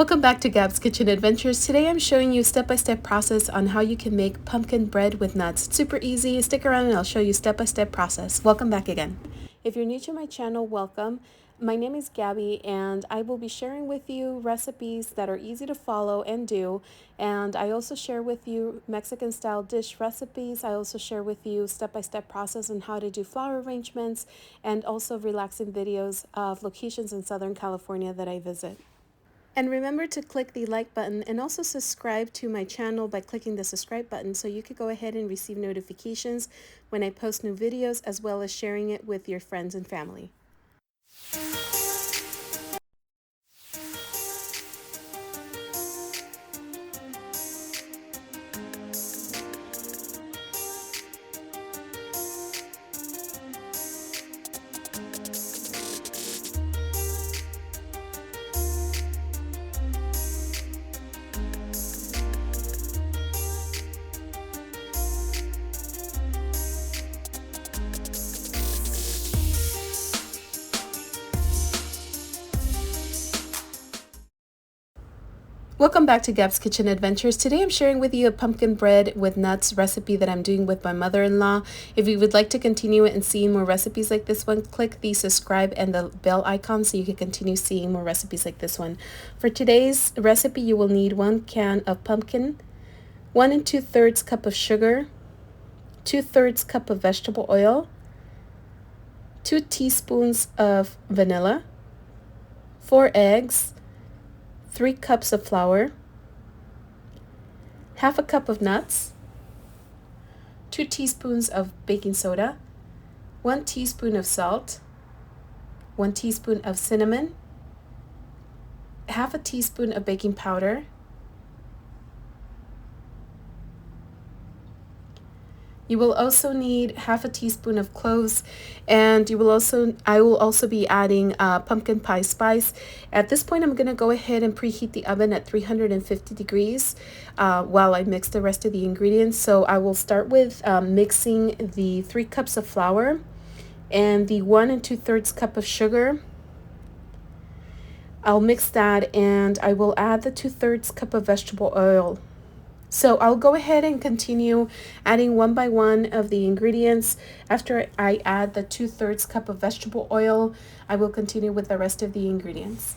Welcome back to Gabs Kitchen Adventures. Today I'm showing you a step-by-step process on how you can make pumpkin bread with nuts. It's super easy. Stick around and I'll show you step-by-step process. Welcome back again. If you're new to my channel, welcome. My name is Gabby and I will be sharing with you recipes that are easy to follow and do. And I also share with you Mexican style dish recipes. I also share with you step-by-step process on how to do flower arrangements and also relaxing videos of locations in Southern California that I visit. And remember to click the like button and also subscribe to my channel by clicking the subscribe button so you could go ahead and receive notifications when I post new videos, as well as sharing it with your friends and family. Welcome back to Gabs Kitchen Adventures. Today I'm sharing with you a pumpkin bread with nuts recipe that I'm doing with my mother-in-law. If you would like to continue it and see more recipes like this one, click the subscribe and the bell icon so you can continue seeing more recipes like this one. For today's recipe, you will need 1 can of pumpkin, 1 2/3 cup of sugar, 2/3 cup of vegetable oil, 2 teaspoons of vanilla, 4 eggs, 3 cups of flour, half a cup of nuts, 2 teaspoons of baking soda, 1 teaspoon of salt, 1 teaspoon of cinnamon, half a teaspoon of baking powder, you will also need half a teaspoon of cloves, and I will also be adding pumpkin pie spice. At this point, I'm going to go ahead and preheat the oven at 350 degrees while I mix the rest of the ingredients. So I will start with mixing the 3 cups of flour and the 1 2/3 cup of sugar. I'll mix that and I will add the 2/3 cup of vegetable oil. So I'll go ahead and continue adding one by one of the ingredients. After I add the 2/3 cup of vegetable oil, I will continue with the rest of the ingredients.